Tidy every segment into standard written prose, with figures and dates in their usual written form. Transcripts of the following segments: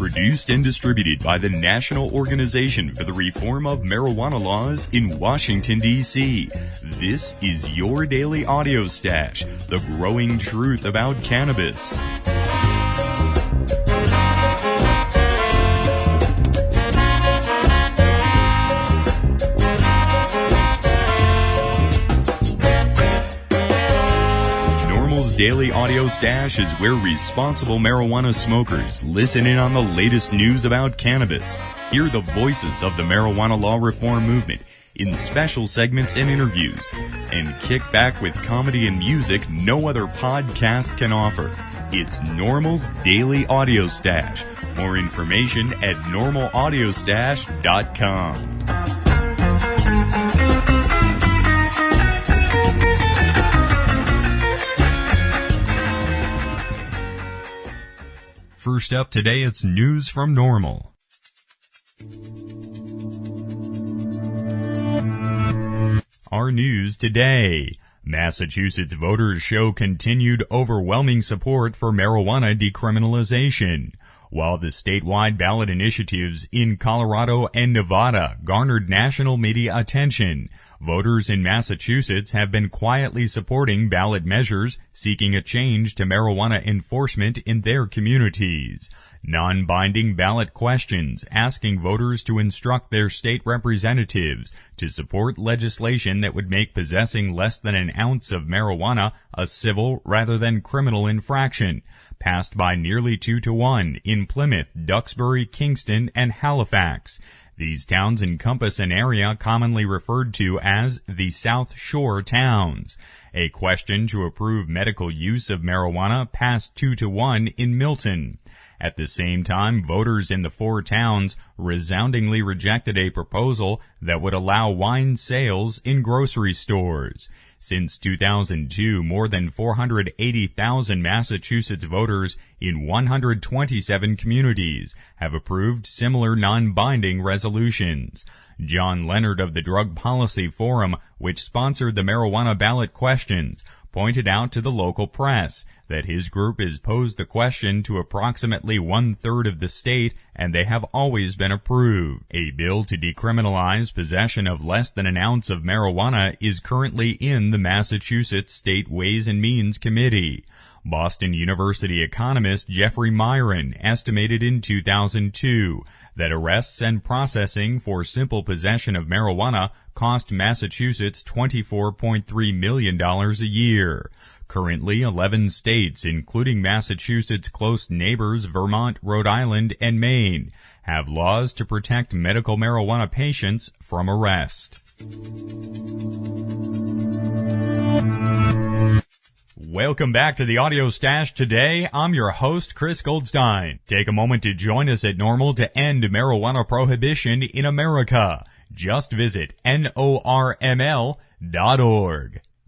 Produced and distributed by the National Organization for the Reform of Marijuana Laws in Washington, D.C. This is your daily audio stash, the growing truth about cannabis. Daily Audio Stash is where responsible marijuana smokers listen in on the latest news about cannabis, hear the voices of the marijuana law reform movement in special segments and interviews, and kick back with comedy and music no other podcast can offer. It's NORML's Daily Audio Stash. More information at normalaudiostash.com. First up today, it's news from NORML. Our news today. Massachusetts voters show continued overwhelming support for marijuana decriminalization, while the statewide ballot initiatives in Colorado and Nevada garnered national media attention. Voters in Massachusetts have been quietly supporting ballot measures seeking a change to marijuana enforcement in their communities. Non-binding ballot questions asking voters to instruct their state representatives to support legislation that would make possessing less than an ounce of marijuana a civil rather than criminal infraction, passed by nearly 2-1 in Plymouth, Duxbury, Kingston, and Halifax. These towns encompass an area commonly referred to as the South Shore towns. A question to approve medical use of marijuana passed 2-1 in Milton. At the same time, voters in the four towns resoundingly rejected a proposal that would allow wine sales in grocery stores. Since 2002, more than 480,000 Massachusetts voters in 127 communities have approved similar non-binding resolutions. John Leonard of the Drug Policy Forum, which sponsored the marijuana ballot questions, pointed out to the local press that his group has posed the question to approximately 1/3 of the state, and they have always been approved. A bill to decriminalize possession of less than an ounce of marijuana is currently in the Massachusetts State Ways and Means Committee. Boston University economist Jeffrey Myron estimated in 2002 that arrests and processing for simple possession of marijuana cost Massachusetts $24.3 million a year. Currently, 11 states, including Massachusetts' close neighbors Vermont, Rhode Island, and Maine, have laws to protect medical marijuana patients from arrest. Welcome back to the Audio Stash today. I'm your host, Chris Goldstein. Take a moment to join us at NORML to end marijuana prohibition in America. Just visit NORML.org.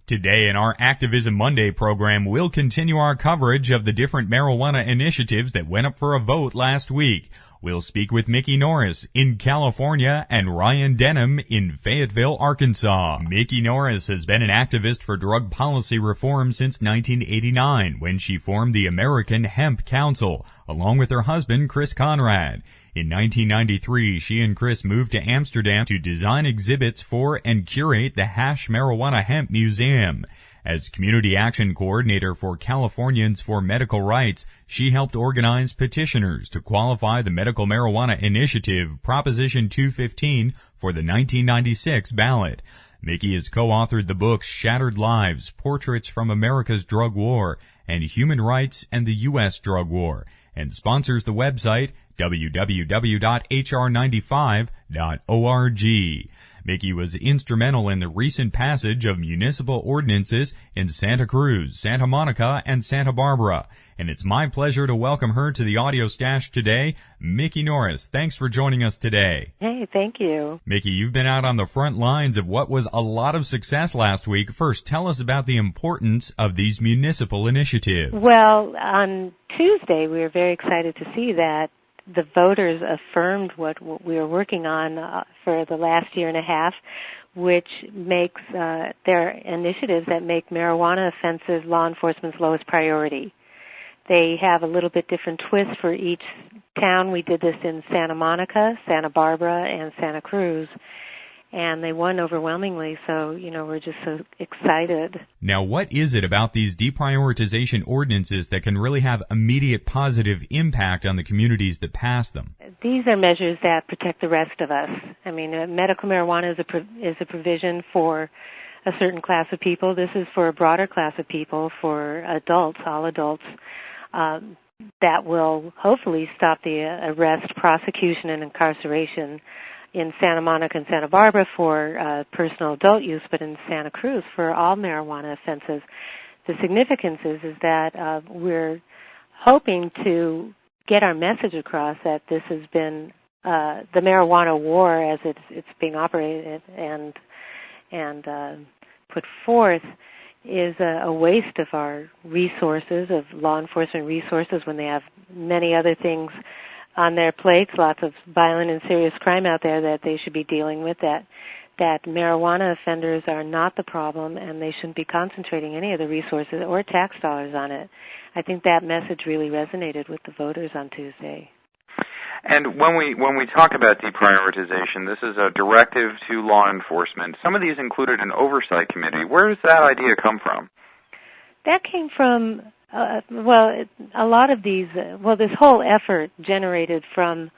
Today in our Activism Monday program, we'll continue our coverage of the different marijuana initiatives that went up for a vote last week. We'll speak with Mickey Norris in California and Ryan Denham in Fayetteville, Arkansas. Mickey Norris has been an activist for drug policy reform since 1989, when she formed the American Hemp Council, along with her husband, Chris Conrad. In 1993, she and Chris moved to Amsterdam to design exhibits for and curate the Hash Marijuana Hemp Museum. As Community Action Coordinator for Californians for Medical Rights, she helped organize petitioners to qualify the Medical Marijuana Initiative Proposition 215 for the 1996 ballot. Mickey has co-authored the books Shattered Lives, Portraits from America's Drug War, and Human Rights and the U.S. Drug War, and sponsors the website www.hr95.org. Mickey was instrumental in the recent passage of municipal ordinances in Santa Cruz, Santa Monica, and Santa Barbara. And it's my pleasure to welcome her to the Audio Stash today. Mickey Norris, thanks for joining us today. Hey, thank you. Mickey, you've been out on the front lines of what was a lot of success last week. First, tell us about the importance of these municipal initiatives. Well, on Tuesday, we were very excited to see that the voters affirmed what we were working on for the last year and a half, which makes their initiatives that make marijuana offenses law enforcement's lowest priority. They have a little bit different twist for each town. We did this in Santa Monica, Santa Barbara, and Santa Cruz, and they won overwhelmingly, so, we're just so excited. Now, what is it about these deprioritization ordinances that can really have immediate positive impact on the communities that pass them? These are measures that protect the rest of us. I mean, medical marijuana is a provision for a certain class of people. This is for a broader class of people, for adults, all adults, that will hopefully stop the arrest, prosecution, and incarceration in Santa Monica and Santa Barbara for personal adult use, but in Santa Cruz for all marijuana offenses. The significance is that we're hoping to get our message across that this has been the marijuana war as it's being operated and put forth is a waste of our resources, of law enforcement resources, when they have many other things on their plates, lots of violent and serious crime out there that they should be dealing with, that marijuana offenders are not the problem and they shouldn't be concentrating any of the resources or tax dollars on it. I think that message really resonated with the voters on Tuesday. And when we talk about deprioritization, this is a directive to law enforcement. Some of these included an oversight committee. Where does that idea come from? That came from, a lot of these, this whole effort generated from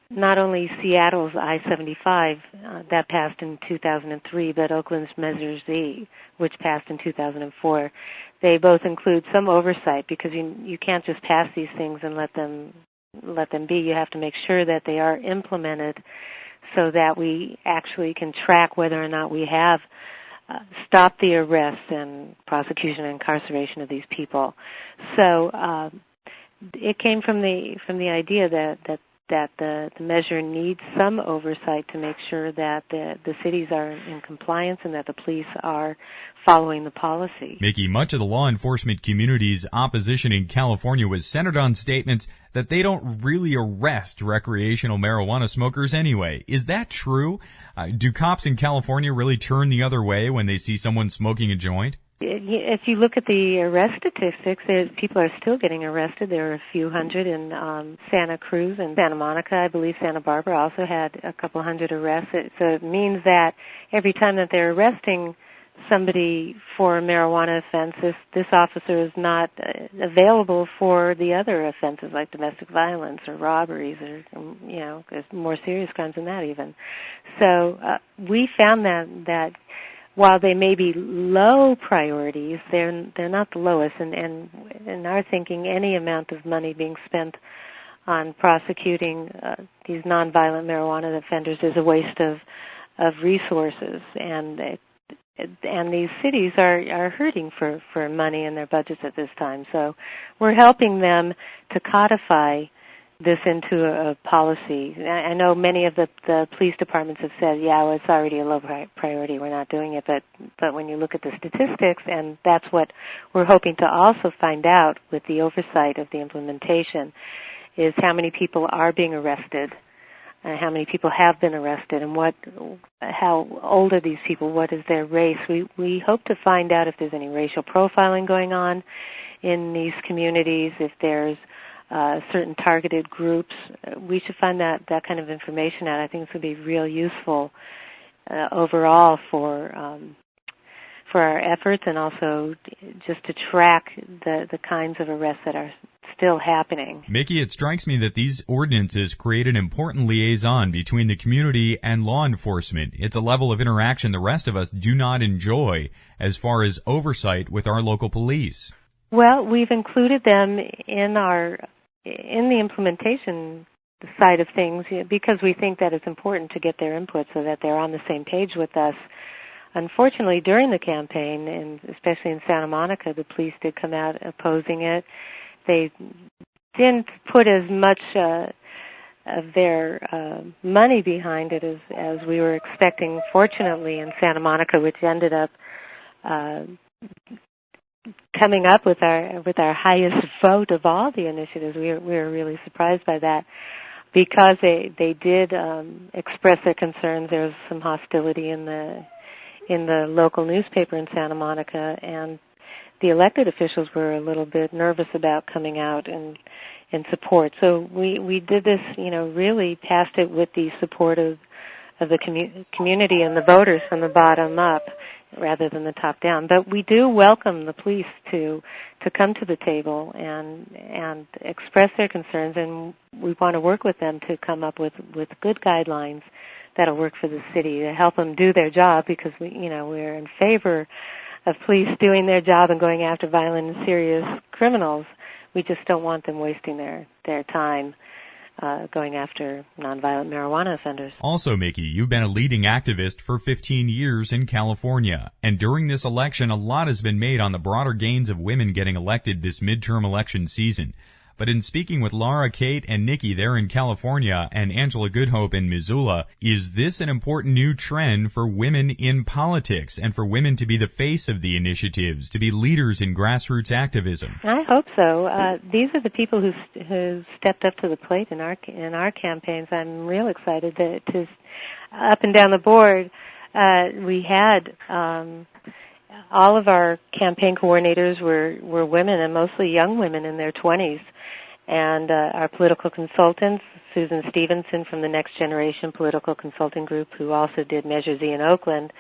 not only Seattle's I-75 that passed in 2003, but Oakland's Measure Z, which passed in 2004. They both include some oversight because you can't just pass these things and let them be. You have to make sure that they are implemented so that we actually can track whether or not we have stopped the arrest and prosecution and incarceration of these people. So it came from the idea that the measure needs some oversight to make sure that the cities are in compliance and that the police are following the policy. Mickey, much of the law enforcement community's opposition in California was centered on statements that they don't really arrest recreational marijuana smokers anyway. Is that true? Do cops in California really turn the other way when they see someone smoking a joint? If you look at the arrest statistics, people are still getting arrested. There are a few hundred in Santa Cruz and Santa Monica. I believe Santa Barbara also had a couple hundred arrests. So it means that every time that they're arresting somebody for a marijuana offense, this officer is not available for the other offenses like domestic violence or robberies or, there's more serious crimes than that even. So we found that while they may be low priorities, they're not the lowest. And in our thinking, any amount of money being spent on prosecuting these nonviolent marijuana offenders is a waste of resources. And these cities are hurting for money in their budgets at this time. So we're helping them to codify this into a policy. I know many of the police departments have said, it's already a low priority, we're not doing it, but when you look at the statistics, and that's what we're hoping to also find out with the oversight of the implementation, is how many people are being arrested, how many people have been arrested, and how old are these people, what is their race. We hope to find out if there's any racial profiling going on in these communities, if there's certain targeted groups. We should find that kind of information out. I think it's going to be real useful overall for our efforts, and also just to track the kinds of arrests that are still happening. Mickey, it strikes me that these ordinances create an important liaison between the community and law enforcement. It's a level of interaction the rest of us do not enjoy as far as oversight with our local police. Well, we've included them in the implementation side of things because we think that it's important to get their input so that they're on the same page with us. Unfortunately, during the campaign, and especially in Santa Monica, the police did come out opposing it. They didn't put as much of their money behind it as we were expecting, fortunately, in Santa Monica, which ended up coming up with our highest vote of all the initiatives. We were really surprised by that because they did express their concerns. There was some hostility in the local newspaper in Santa Monica, and the elected officials were a little bit nervous about coming out and in support. So we did this, really passed it with the support of the community and the voters from the bottom up rather than the top down. But we do welcome the police to come to the table and express their concerns, and we want to work with them to come up with good guidelines that'll work for the city to help them do their job, because we're in favor of police doing their job and going after violent and serious criminals. We just don't want them wasting their time going after nonviolent marijuana offenders. Also, Mickey, you've been a leading activist for 15 years in California, and during this election, a lot has been made on the broader gains of women getting elected this midterm election season. But in speaking with Laura, Kate, and Nikki there in California and Angela Goodhope in Missoula, is this an important new trend for women in politics and for women to be the face of the initiatives, to be leaders in grassroots activism? I hope so. These are the people who stepped up to the plate in our campaigns. I'm real excited that up and down the board we had all of our campaign coordinators were women, and mostly young women in their 20s. And our political consultants, Susan Stevenson from the Next Generation Political Consulting Group, who also did Measure Z in Oakland,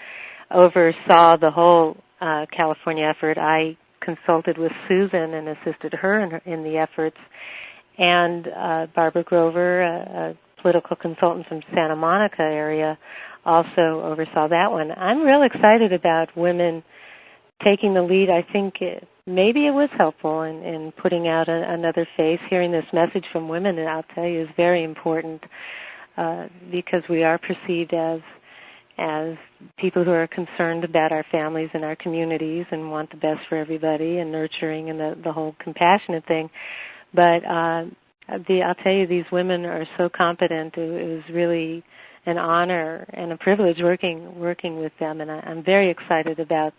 oversaw the whole California effort. I consulted with Susan and assisted her in the efforts. And Barbara Grover, a political consultant from Santa Monica area, also oversaw that one. I'm real excited about women taking the lead. I think maybe it was helpful in putting out another face. Hearing this message from women, and I'll tell you, is very important because we are perceived as people who are concerned about our families and our communities and want the best for everybody and nurturing and the whole compassionate thing. But I'll tell you, these women are so competent. It was really an honor and a privilege working with them, and I'm very excited about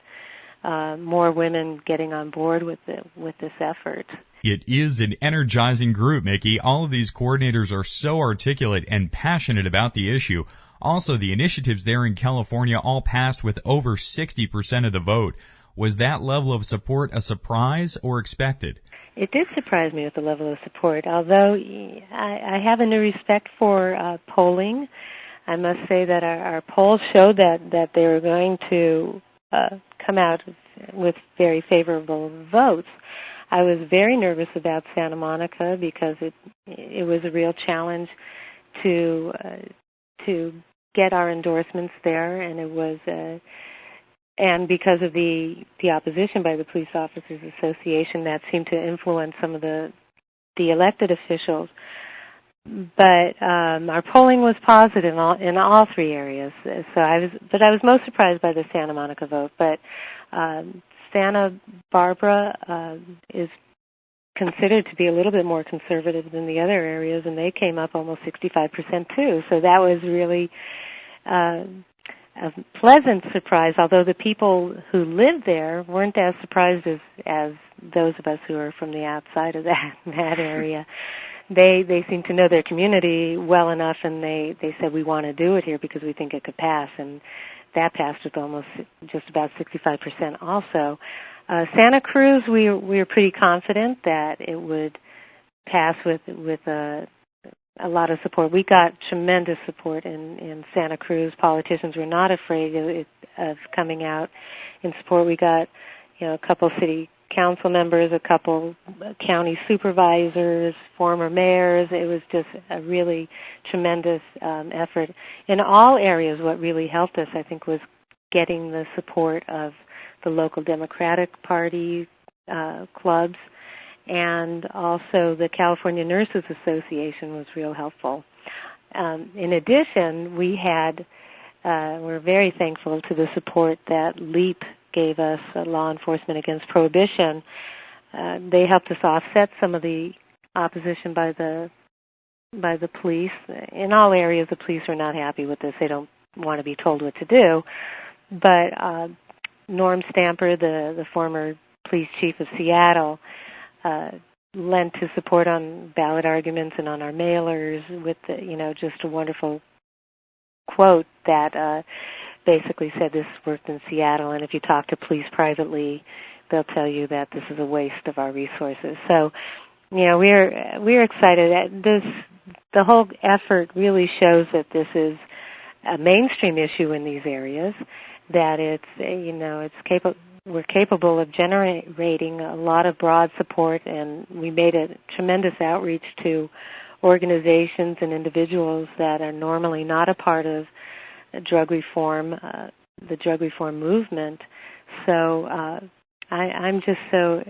more women getting on board with this effort. It is an energizing group, Mickey. All of these coordinators are so articulate and passionate about the issue. Also, the initiatives there in California all passed with over 60% of the vote. Was that level of support a surprise or expected? It did surprise me with the level of support, although I have a new respect for polling. I must say that our polls showed that they were going to come out with very favorable votes. I was very nervous about Santa Monica because it was a real challenge to get our endorsements there, and it was and because of the opposition by the Police Officers Association, that seemed to influence some of the elected officials. But our polling was positive in all three areas. So I was most surprised by the Santa Monica vote. But Santa Barbara is considered to be a little bit more conservative than the other areas, and they came up almost 65% too. So that was really a pleasant surprise. Although the people who lived there weren't as surprised as those of us who are from the outside of that area. They seem to know their community well enough, and they said, we want to do it here because we think it could pass, and that passed with almost just about 65% also. Santa Cruz, we were pretty confident that it would pass with a lot of support. We got tremendous support in Santa Cruz. Politicians were not afraid of coming out in support. We got a couple city council members, a couple county supervisors, former mayors. It was just a really tremendous effort. In all areas, what really helped us, I think, was getting the support of the local Democratic Party clubs, and also the California Nurses Association was real helpful. In addition, we're very thankful to the support that LEAP gave us, Law Enforcement Against Prohibition. They helped us offset some of the opposition by the police. In all areas, the police are not happy with this. They don't want to be told what to do. But Norm Stamper, the former police chief of Seattle, lent his support on ballot arguments and on our mailers with just a wonderful quote that basically said this worked in Seattle, and if you talk to police privately, they'll tell you that this is a waste of our resources. So, we're excited. The whole effort really shows that this is a mainstream issue in these areas, that we're capable of generating a lot of broad support, and we made a tremendous outreach to organizations and individuals that are normally not a part of drug reform, the drug reform movement. So I'm just so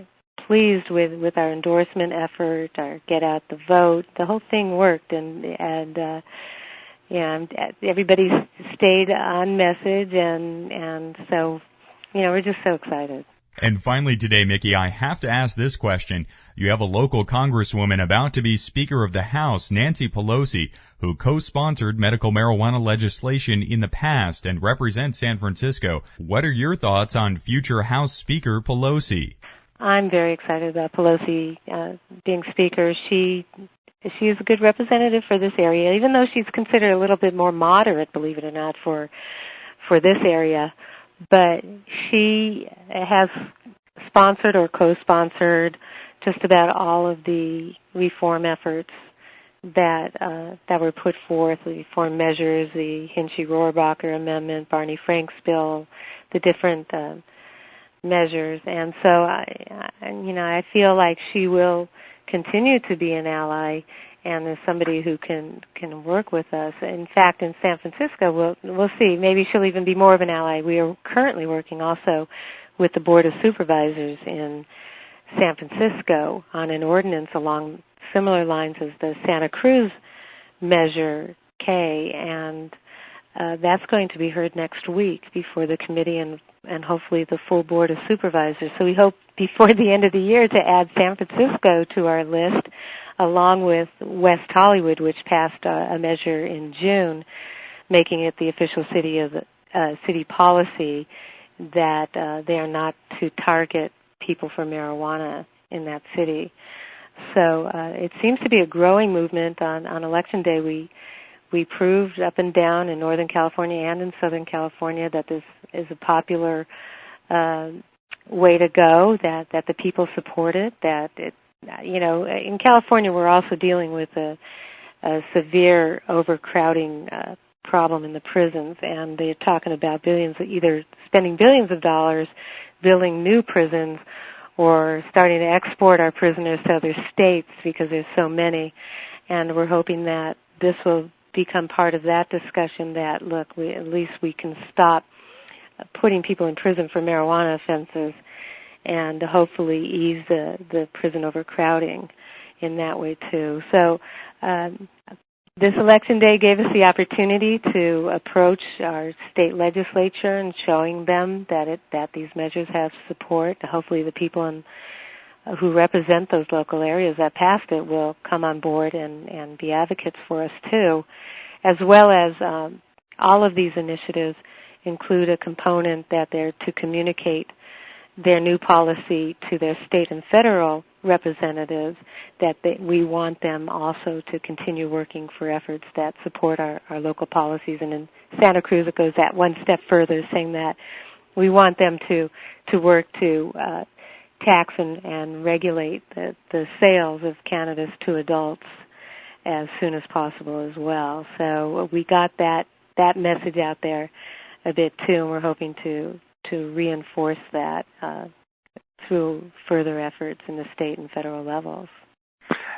pleased with our endorsement effort, our get out the vote. The whole thing worked, and everybody stayed on message, and so we're just so excited. And finally today, Mickey, I have to ask this question. You have a local congresswoman about to be Speaker of the House, Nancy Pelosi, who co-sponsored medical marijuana legislation in the past and represents San Francisco. What are your thoughts on future House Speaker Pelosi? I'm very excited about Pelosi being Speaker. She is a good representative for this area, even though she's considered a little bit more moderate, believe it or not, for this area. But she has sponsored or co-sponsored just about all of the reform efforts that were put forth, the reform measures, the Hinchy-Rohrabacher Amendment, Barney Frank's bill, the different measures. And so, I feel like she will continue to be an ally and is somebody who can work with us. In fact, in San Francisco, we'll see. Maybe she'll even be more of an ally. We are currently working also with the Board of Supervisors in San Francisco on an ordinance along similar lines as the Santa Cruz Measure K, and that's going to be heard next week before the committee and hopefully the full Board of Supervisors. So we hope before the end of the year to add San Francisco to our list, along with West Hollywood, which passed a measure in June, making it the official city policy that they are not to target people for marijuana in that city. So it seems to be a growing movement. On Election Day, we proved up and down in Northern California and in Southern California that this is a popular way to go, that the people support it, that it, in California we're also dealing with a severe overcrowding problem in the prisons, and they're talking about either spending billions of dollars building new prisons or starting to export our prisoners to other states because there's so many. And we're hoping that this will become part of that discussion, that, look, at least we can stop putting people in prison for marijuana offenses and hopefully ease the prison overcrowding in that way too. So this Election Day gave us the opportunity to approach our state legislature and showing them that these measures have support. Hopefully the people who represent those local areas that passed it will come on board and be advocates for us too, as well as all of these initiatives include a component that they're to communicate their new policy to their state and federal representatives, that we want them also to continue working for efforts that support our local policies. And in Santa Cruz, it goes that one step further, saying that we want them to work to tax and regulate the sales of cannabis to adults as soon as possible as well. So we got that message out there a bit too, and we're hoping to reinforce that through further efforts in the state and federal levels.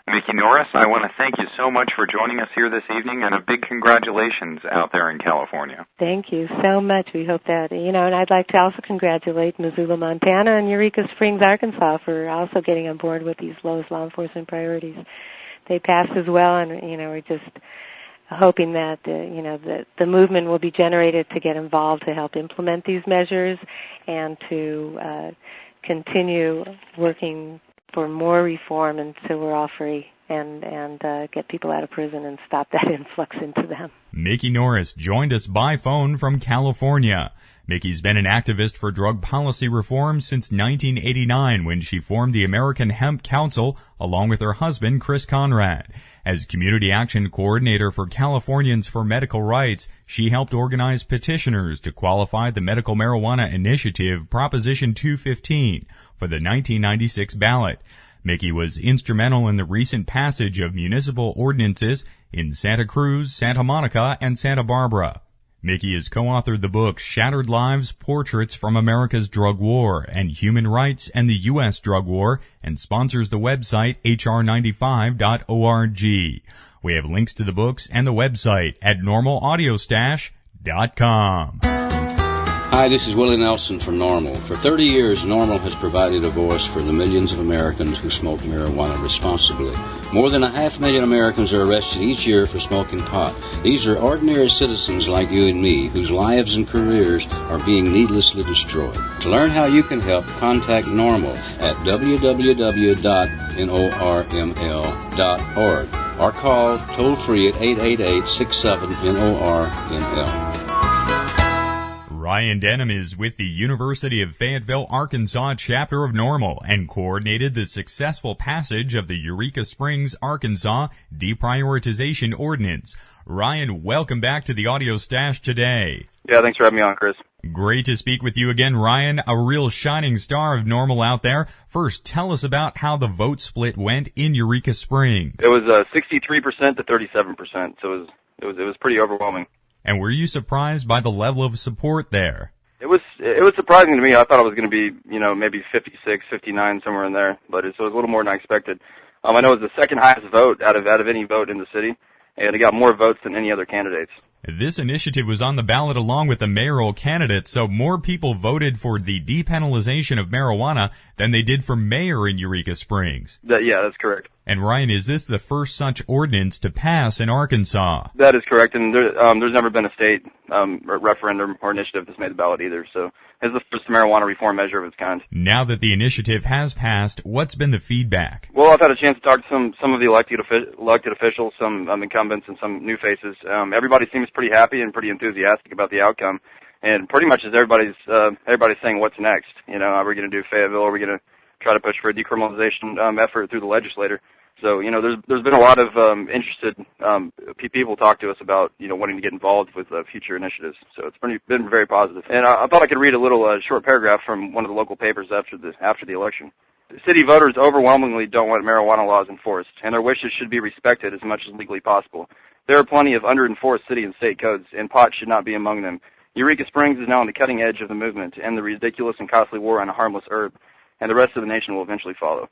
Mickey Norris, I want to thank you so much for joining us here this evening, and a big congratulations out there in California. Thank you so much. We hope that, and I'd like to also congratulate Missoula, Montana, and Eureka Springs, Arkansas for also getting on board with these lowest law enforcement priorities. They passed as well, and, we're just hoping that, the movement will be generated to get involved to help implement these measures and to continue working for more reform until we're all free. and get people out of prison and stop that influx into them. Mickey Norris joined us by phone from California. Mickey's been an activist for drug policy reform since 1989 when she formed the American Hemp Council along with her husband, Chris Conrad. As Community Action Coordinator for Californians for Medical Rights, she helped organize petitioners to qualify the Medical Marijuana Initiative Proposition 215 for the 1996 ballot. Mickey was instrumental in the recent passage of municipal ordinances in Santa Cruz, Santa Monica, and Santa Barbara. Mickey has co-authored the book Shattered Lives, Portraits from America's Drug War and Human Rights and the U.S. Drug War, and sponsors the website hr95.org. We have links to the books and the website at normalaudiostash.com. Hi, this is Willie Nelson from NORML. For 30 years, NORML has provided a voice for the millions of Americans who smoke marijuana responsibly. More than 500,000 Americans are arrested each year for smoking pot. These are ordinary citizens like you and me whose lives and careers are being needlessly destroyed. To learn how you can help, contact NORML at www.norml.org or call toll-free at 888-67-NORML. Ryan Denham is with the University of Fayetteville, Arkansas chapter of NORML and coordinated the successful passage of the Eureka Springs, Arkansas Deprioritization Ordinance. Ryan, welcome back to the Audio Stash today. Yeah, thanks for having me on, Chris. Great to speak with you again, Ryan, a real shining star of NORML out there. First, tell us about how the vote split went in Eureka Springs. It was 63% to 37%, so it was pretty overwhelming. And were you surprised by the level of support there? It was surprising to me. I thought it was going to be, maybe 56, 59, somewhere in there, but it was a little more than I expected. I know it was the second highest vote out of any vote in the city, and it got more votes than any other candidates. This initiative was on the ballot along with the mayoral candidate, so more people voted for the depenalization of marijuana than they did for mayor in Eureka Springs. Yeah, that's correct. And Ryan, is this the first such ordinance to pass in Arkansas? That is correct, and there's never been a state referendum or initiative that's made the ballot either, so it's the first marijuana reform measure of its kind. Now that the initiative has passed, what's been the feedback? Well, I've had a chance to talk to some of the elected officials, some incumbents, and some new faces. Everybody seems pretty happy and pretty enthusiastic about the outcome, and pretty much as everybody's saying, what's next? Are we going to do Fayetteville? Are we going to try to push for a decriminalization effort through the legislature? So, there's been a lot of interested people talk to us about, wanting to get involved with future initiatives. So it's been very positive. And I thought I could read a little short paragraph from one of the local papers after the election. City voters overwhelmingly don't want marijuana laws enforced, and their wishes should be respected as much as legally possible. There are plenty of under-enforced city and state codes, and pot should not be among them. Eureka Springs is now on the cutting edge of the movement, and the ridiculous and costly war on a harmless herb, and the rest of the nation will eventually follow.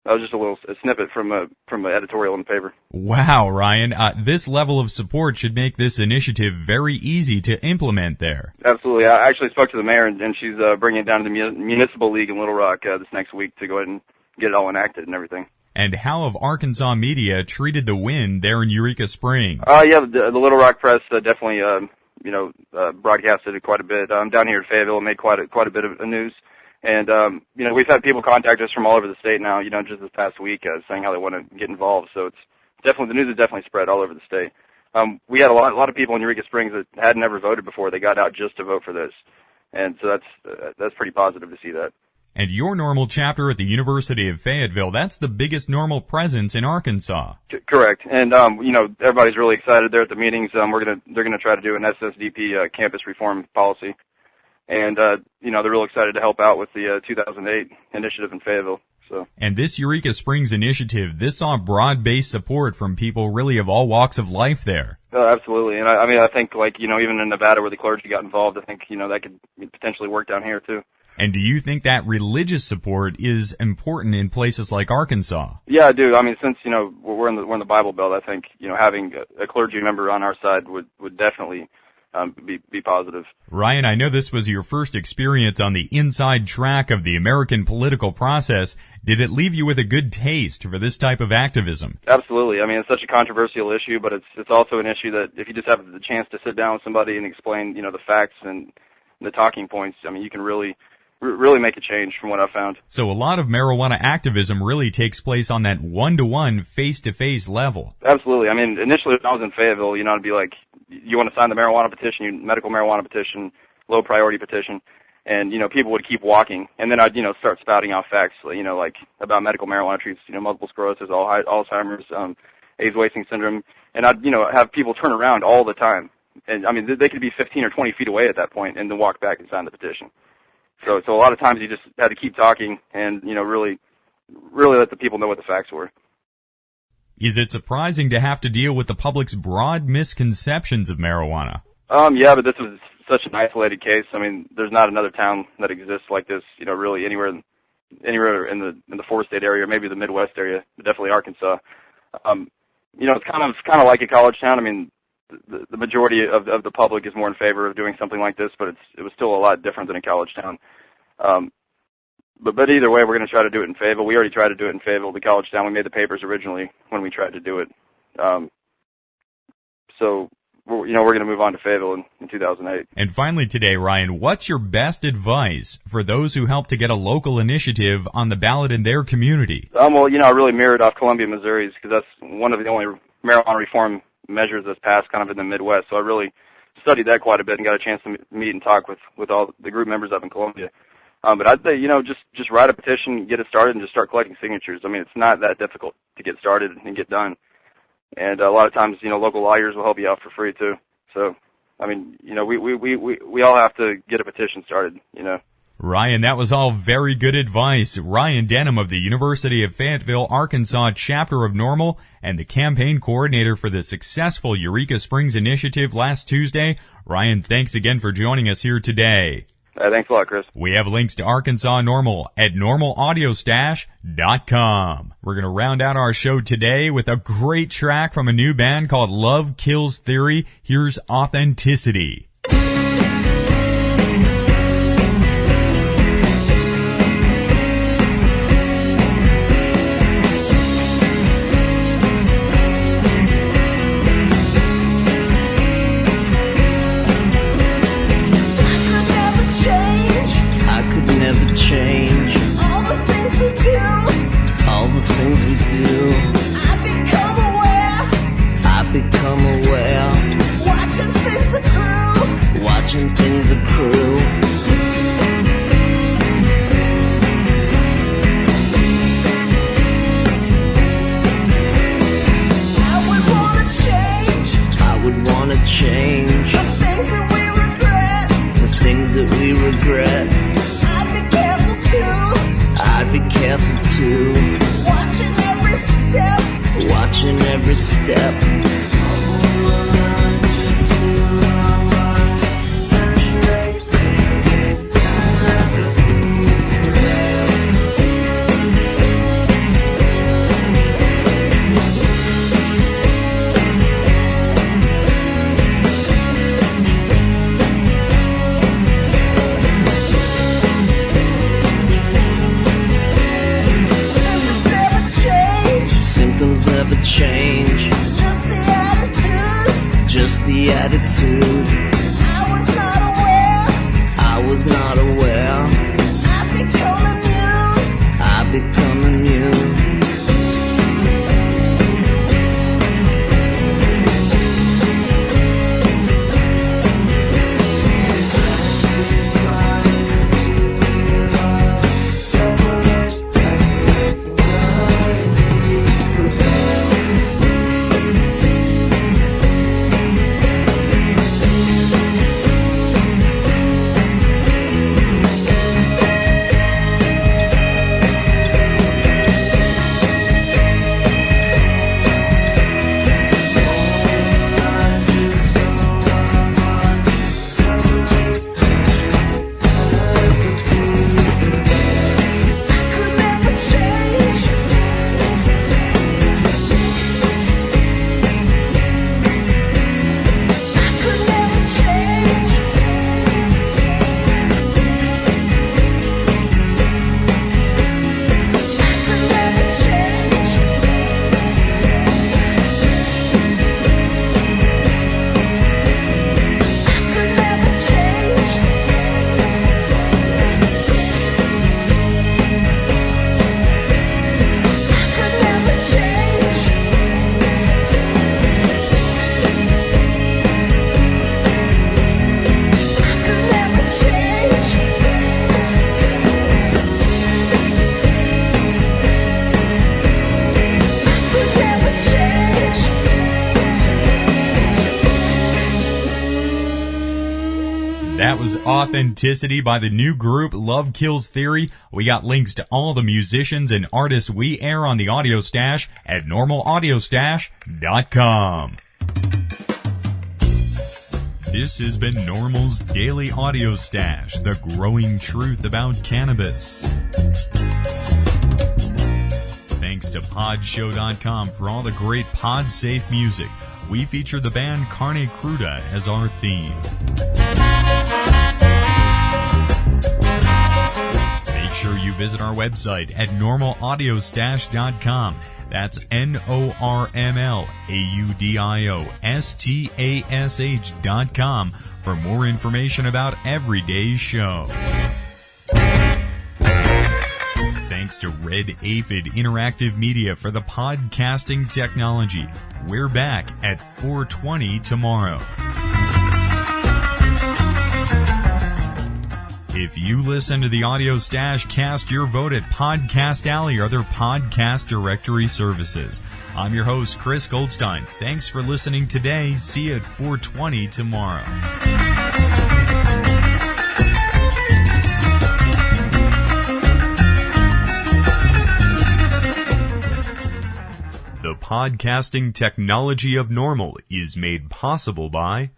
That was just a snippet from an editorial in the paper. Wow, Ryan. This level of support should make this initiative very easy to implement there. Absolutely. I actually spoke to the mayor, and she's bringing it down to the Municipal League in Little Rock this next week to go ahead and get it all enacted and everything. And how have Arkansas media treated the win there in Eureka Springs? Yeah, the Little Rock press definitely, broadcasted it quite a bit. Down here in Fayetteville, it made quite a bit of news. And, we've had people contact us from all over the state now, just this past week, saying how they want to get involved. So the news is definitely spread all over the state. We had a lot of people in Eureka Springs that had never voted before. They got out just to vote for this. And so that's pretty positive to see that. And your NORML chapter at the University of Fayetteville, that's the biggest NORML presence in Arkansas. Correct. And, everybody's really excited there at the meetings. They're going to try to do an SSDP campus reform policy. And, they're real excited to help out with the 2008 initiative in Fayetteville. So. And this Eureka Springs initiative, this saw broad-based support from people really of all walks of life there. Absolutely. And I think even in Nevada where the clergy got involved, I think, that could potentially work down here too. And do you think that religious support is important in places like Arkansas? Yeah, I do. Since, we're in the Bible Belt, I think, having a clergy member on our side would definitely be positive. Ryan, I know this was your first experience on the inside track of the American political process. Did it leave you with a good taste for this type of activism? Absolutely. It's such a controversial issue, but it's also an issue that if you just have the chance to sit down with somebody and explain, the facts and the talking points, you can really really make a change from what I've found. So a lot of marijuana activism really takes place on that one-to-one, face-to-face level. Absolutely. I mean, initially when I was in Fayetteville, I'd be like, you want to sign the marijuana petition, medical marijuana petition, low priority petition, and, people would keep walking. And then I'd, start spouting out facts, like about medical marijuana treats, multiple sclerosis, Alzheimer's, AIDS wasting syndrome. And I'd, have people turn around all the time. And, I mean, they could be 15 or 20 feet away at that point and then walk back and sign the petition. So a lot of times you just had to keep talking and, really let the people know what the facts were. Is it surprising to have to deal with the public's broad misconceptions of marijuana? Yeah, but this was such an isolated case. I mean, there's not another town that exists like this, really anywhere in the four-state area, or maybe the Midwest area, but definitely Arkansas. It's kind of like a college town. I mean, the majority of the public is more in favor of doing something like this, but it was still a lot different than a college town. But either way, we're going to try to do it in Fayetteville. We already tried to do it in Fayetteville, the college town. We made the papers originally when we tried to do it. So we're going to move on to Fayetteville in 2008. And finally today, Ryan, what's your best advice for those who help to get a local initiative on the ballot in their community? Well, I really mirrored off Columbia, Missouri's, because that's one of the only marijuana reform measures that's passed kind of in the Midwest. So I really studied that quite a bit and got a chance to meet and talk with all the group members up in Columbia. But I'd say, just write a petition, get it started, and just start collecting signatures. I mean, it's not that difficult to get started and get done. And a lot of times, local lawyers will help you out for free too. So, I mean, we all have to get a petition started, Ryan, that was all very good advice. Ryan Denham of the University of Fayetteville, Arkansas chapter of NORML and the campaign coordinator for the successful Eureka Springs initiative last Tuesday. Ryan, thanks again for joining us here today. Thanks a lot, Chris. We have links to Arkansas NORML at normalaudiostash.com. We're going to round out our show today with a great track from a new band called Love Kills Theory. Here's Authenticity. Change all the things we do. I become aware. Watching things accrue. I would wanna change the things that we regret. I'd be careful too. Watching every step. Never change. Just the attitude. I was not aware. I become immune. That was Authenticity by the new group Love Kills Theory. We got links to all the musicians and artists we air on the Audio Stash at normalaudiostash.com. This has been NORML's Daily Audio Stash, the growing truth about cannabis. Thanks to Podshow.com for all the great pod-safe music. We feature the band Carne Cruda as our theme. Make sure you visit our website at normalaudiostash.com. That's NORMLAUDIOSTASH.com for more information about every day's show. Thanks to Red Aphid Interactive Media for the podcasting technology. We're back at 4:20 tomorrow. If you listen to the Audio Stash, cast your vote at Podcast Alley or other podcast directory services. I'm your host, Chris Goldstein. Thanks for listening today. See you at 4:20 tomorrow. The podcasting technology of NORML is made possible by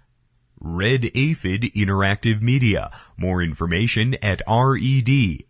Red Aphid Interactive Media. More information at redaphid.com.